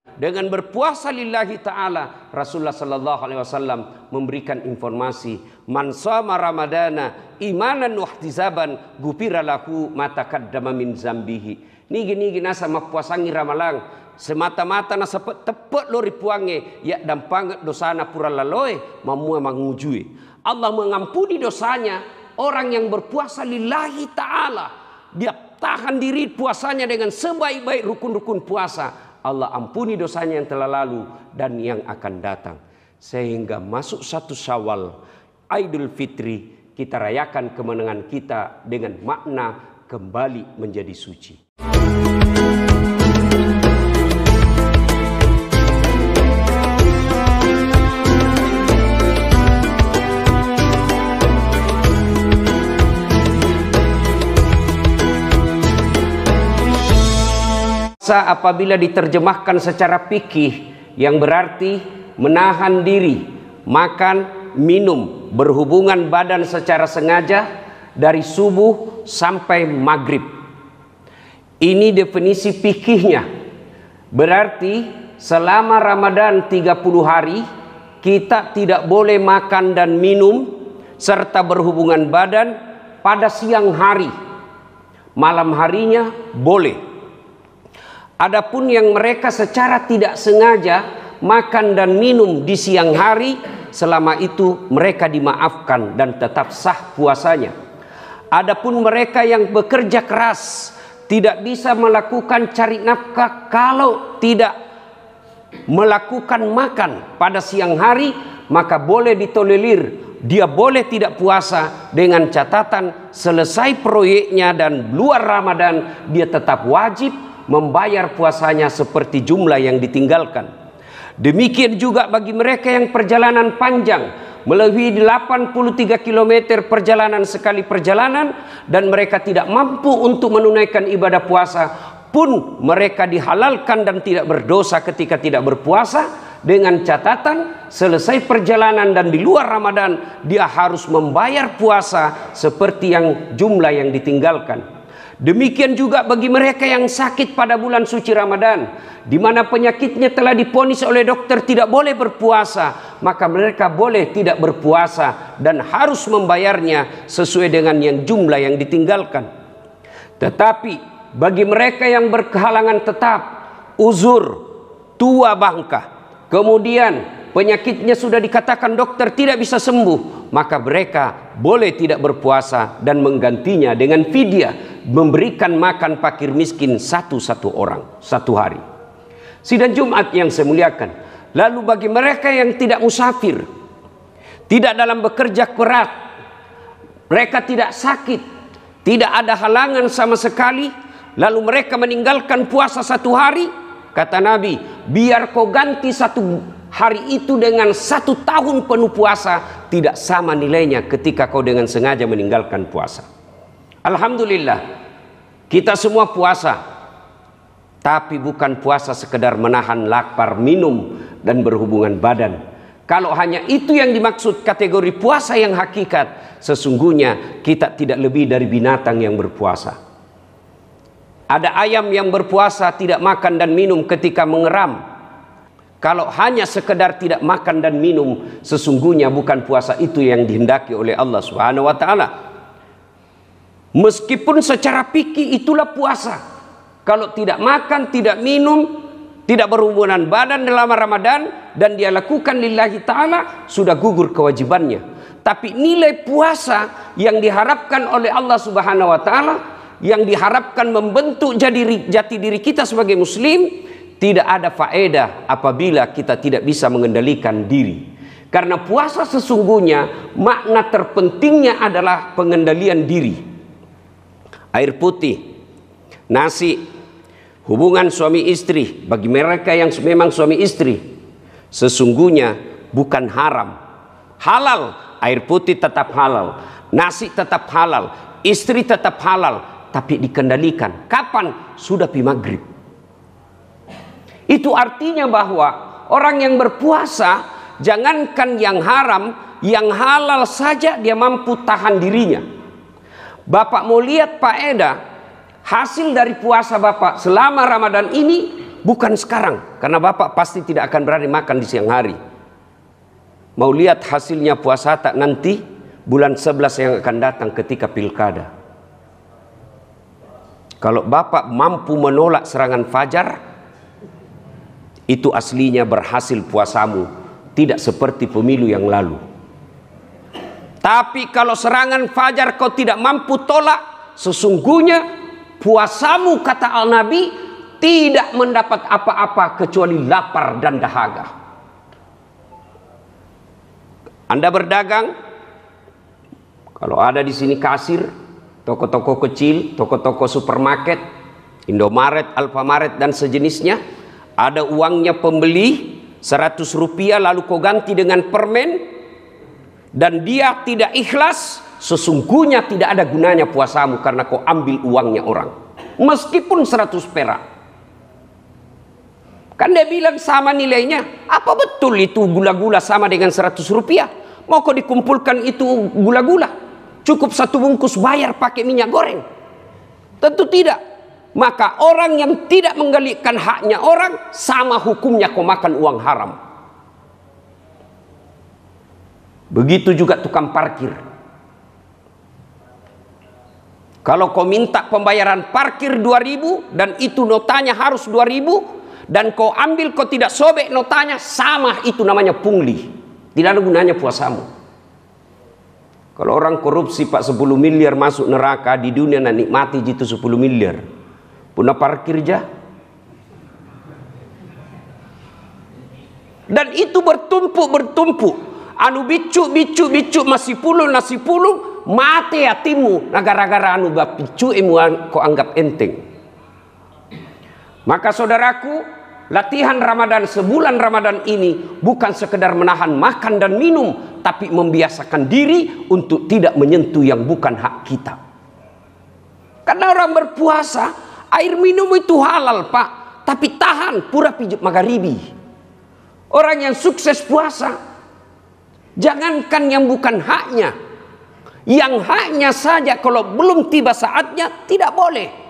Dengan berpuasa lillahi ta'ala, Rasulullah sallallahu alaihi wasallam memberikan informasi, man shoma ramadana imanan wa ihtisaban ghufira lahu ma taqaddama min zambihi. Nigi nasa mapuasangi ramalang semata-mata nasa tepet lori puange ya dampanget dosana pura laloe mamua mangujui. Allah mengampuni dosanya orang yang berpuasa lillahi ta'ala. Dia tahan diri puasanya dengan sebaik-baik rukun-rukun puasa. Allah ampuni dosanya yang telah lalu dan yang akan datang. Sehingga masuk 1 Syawal, Idul Fitri, kita rayakan kemenangan kita dengan makna kembali menjadi suci. Apabila diterjemahkan secara fikih yang berarti menahan diri, makan, minum, berhubungan badan secara sengaja dari subuh sampai maghrib. Ini definisi fikihnya. Berarti selama Ramadan 30 hari kita tidak boleh makan dan minum serta berhubungan badan pada siang hari. Malam harinya boleh. Adapun yang mereka secara tidak sengaja makan dan minum di siang hari, selama itu mereka dimaafkan dan tetap sah puasanya. Adapun mereka yang bekerja keras tidak bisa melakukan cari nafkah kalau tidak melakukan makan pada siang hari, maka boleh ditolerir. Dia boleh tidak puasa dengan catatan selesai proyeknya dan luar Ramadan dia tetap wajib membayar puasanya seperti jumlah yang ditinggalkan. Demikian juga bagi mereka yang perjalanan panjang, melebihi 83 km perjalanan sekali perjalanan, dan mereka tidak mampu untuk menunaikan ibadah puasa, pun mereka dihalalkan dan tidak berdosa ketika tidak berpuasa, dengan catatan selesai perjalanan dan di luar Ramadan dia harus membayar puasa seperti yang jumlah yang ditinggalkan. Demikian juga bagi mereka yang sakit pada bulan suci Ramadan, di mana penyakitnya telah diponis oleh dokter tidak boleh berpuasa, maka mereka boleh tidak berpuasa dan harus membayarnya sesuai dengan yang jumlah yang ditinggalkan. Tetapi bagi mereka yang berkehalangan tetap, uzur, tua bangka, kemudian penyakitnya sudah dikatakan dokter tidak bisa sembuh, maka mereka boleh tidak berpuasa dan menggantinya dengan fidyah, memberikan makan fakir miskin satu orang satu hari. Sidang Jumat yang saya muliakan. Lalu bagi mereka yang tidak musafir, tidak dalam bekerja berat, mereka tidak sakit, tidak ada halangan sama sekali, lalu mereka meninggalkan puasa 1 hari, kata Nabi, biar kau ganti 1 hari itu dengan 1 tahun penuh puasa, tidak sama nilainya ketika kau dengan sengaja meninggalkan puasa. Alhamdulillah, kita semua puasa, tapi bukan puasa sekedar menahan lapar, minum, dan berhubungan badan. Kalau hanya itu yang dimaksud kategori puasa yang hakikat, sesungguhnya kita tidak lebih dari binatang yang berpuasa. Ada ayam yang berpuasa tidak makan dan minum ketika mengeram. Kalau hanya sekedar tidak makan dan minum, sesungguhnya bukan puasa itu yang dihendaki oleh Allah Subhanahu wa taala. Meskipun secara fikih itulah puasa. Kalau tidak makan, tidak minum, tidak berhubungan badan dalam Ramadan dan dia lakukan lillahi ta'ala, sudah gugur kewajibannya. Tapi nilai puasa yang diharapkan oleh Allah Subhanahu wa taala, yang diharapkan membentuk jati diri kita sebagai muslim, tidak ada faedah apabila kita tidak bisa mengendalikan diri. Karena puasa sesungguhnya makna terpentingnya adalah pengendalian diri. Air putih, nasi, hubungan suami istri bagi mereka yang memang suami istri sesungguhnya bukan haram, halal. Air putih tetap halal, nasi tetap halal, istri tetap halal, tapi dikendalikan. Kapan? Sudah pi maghrib. Itu artinya bahwa orang yang berpuasa, jangankan yang haram, yang halal saja dia mampu tahan dirinya. Bapak mau lihat faedah hasil dari puasa Bapak selama Ramadan ini, bukan sekarang, karena Bapak pasti tidak akan berani makan di siang hari. Mau lihat hasilnya puasa tak nanti bulan 11 yang akan datang ketika pilkada. Kalau Bapak mampu menolak serangan fajar, itu aslinya berhasil puasamu, tidak seperti pemilu yang lalu. Tapi kalau serangan fajar kau tidak mampu tolak, sesungguhnya puasamu, kata Al-Nabi, tidak mendapat apa-apa kecuali lapar dan dahaga. Anda berdagang, kalau ada di sini kasir, toko-toko kecil, toko-toko supermarket, Indomaret, Alfamaret dan sejenisnya, ada uangnya pembeli 100 rupiah lalu kau ganti dengan permen, dan dia tidak ikhlas, sesungguhnya tidak ada gunanya puasamu karena kau ambil uangnya orang, meskipun 100 perak. Kan dia bilang sama nilainya. Apa betul itu gula-gula sama dengan 100 rupiah? Mau kau dikumpulkan itu gula-gula? Cukup satu bungkus bayar pakai minyak goreng? Tentu tidak. Maka orang yang tidak menggalikan haknya orang, sama hukumnya kau makan uang haram. Begitu juga tukang parkir. Kalau kau minta pembayaran parkir 2.000 dan itu notanya harus 2.000, dan kau ambil, kau tidak sobek notanya, sama, itu namanya pungli. Tidak ada gunanya puasamu. Kalau orang korupsi Pak 10 miliar masuk neraka, di dunia nak nikmati jitu 10 miliar. Punah parkir jah. Dan itu bertumpuk. Anu bicu masih puluh nasi puluh, mati hatimu. Nah gara-gara anu bicu emu kau anggap enteng. Maka saudaraku, latihan Ramadan sebulan Ramadan ini bukan sekedar menahan makan dan minum, tapi membiasakan diri untuk tidak menyentuh yang bukan hak kita. Karena orang berpuasa, air minum itu halal Pak, tapi tahan pura pijuk magharibi. Orang yang sukses puasa, jangankan yang bukan haknya, yang haknya saja kalau belum tiba saatnya tidak boleh.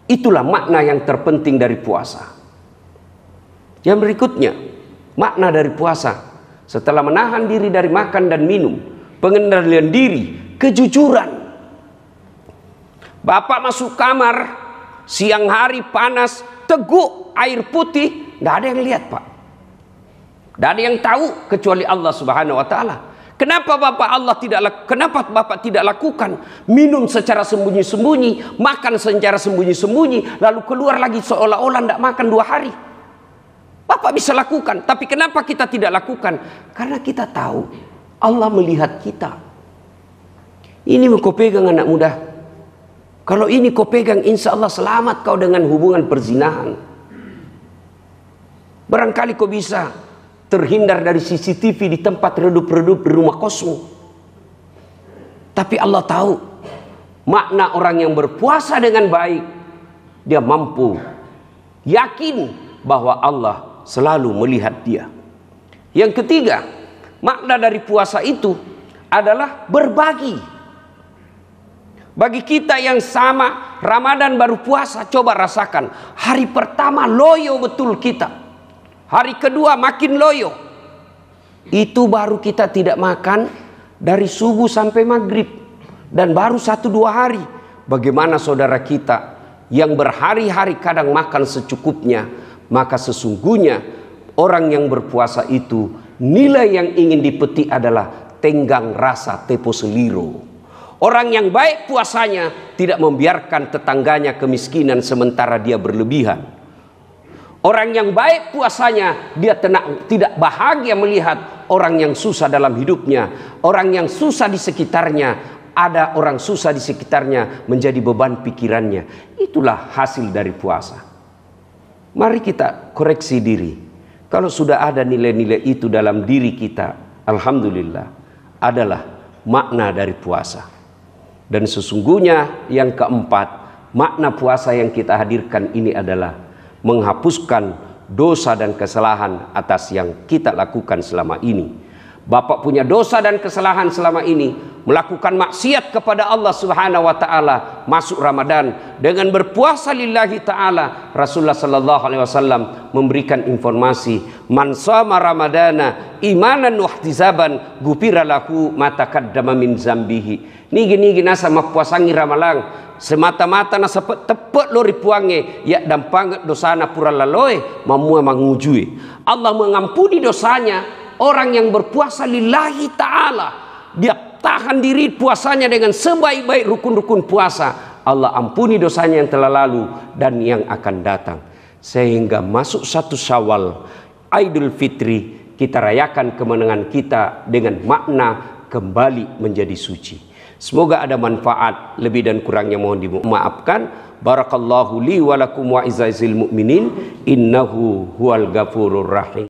Itulah makna yang terpenting dari puasa. Yang berikutnya, makna dari puasa setelah menahan diri dari makan dan minum, pengendalian diri, kejujuran. Bapak masuk kamar siang hari panas, teguk air putih, tidak ada yang lihat Pak. Tidak ada yang tahu kecuali Allah Subhanahu wa taala. Kenapa Bapak tidak lakukan minum secara sembunyi-sembunyi, makan secara sembunyi-sembunyi, lalu keluar lagi seolah-olah tidak makan 2 hari? Bapak bisa lakukan, tapi kenapa kita tidak lakukan? Karena kita tahu Allah melihat kita. Ini kau pegang anak muda. Kalau ini kau pegang, insya Allah selamat kau dengan hubungan perzinahan. Barangkali kau bisa terhindar dari CCTV di tempat redup-redup di rumah kosmu. Tapi Allah tahu makna orang yang berpuasa dengan baik. Dia mampu yakin bahwa Allah selalu melihat dia. Yang ketiga, makna dari puasa itu adalah berbagi. Bagi kita yang sama Ramadan baru puasa, coba rasakan. Hari pertama loyo betul kita. Hari kedua makin loyo. Itu baru kita tidak makan dari subuh sampai maghrib. Dan baru 1-2 hari. Bagaimana saudara kita yang berhari-hari kadang makan secukupnya. Maka sesungguhnya orang yang berpuasa itu, nilai yang ingin dipetik adalah tenggang rasa tepo seliro. Orang yang baik puasanya tidak membiarkan tetangganya kemiskinan sementara dia berlebihan. Orang yang baik puasanya, dia tidak bahagia melihat orang yang susah dalam hidupnya. Orang yang susah di sekitarnya, ada orang susah di sekitarnya menjadi beban pikirannya. Itulah hasil dari puasa. Mari kita koreksi diri. Kalau sudah ada nilai-nilai itu dalam diri kita, alhamdulillah, adalah makna dari puasa. Dan sesungguhnya yang keempat, makna puasa yang kita hadirkan ini adalah menghapuskan dosa dan kesalahan atas yang kita lakukan selama ini. Bapak punya dosa dan kesalahan selama ini, melakukan maksiat kepada Allah Subhanahu wa taala, masuk Ramadan dengan berpuasa lillahi taala. Rasulullah sallallahu alaihi wasallam memberikan informasi, man shoma ramadana imanan wa ihtisaban ghufira lahu ma taqaddama min zambihi. Nigi sama puasangi ramalang semata-mata na tepet lori puange ya dampanget dosana pura laloe mamua mangujui. Allah mengampuni dosanya orang yang berpuasa lillahi ta'ala. Dia tahan diri puasanya dengan sebaik-baik rukun-rukun puasa. Allah ampuni dosanya yang telah lalu dan yang akan datang. Sehingga masuk 1 Syawal, Idul Fitri, kita rayakan kemenangan kita dengan makna kembali menjadi suci. Semoga ada manfaat, lebih dan kurangnya mohon dimaafkan. Barakallahu li wa lakum wa izzazil mu'minin, innahu huwal ghafurur rahim.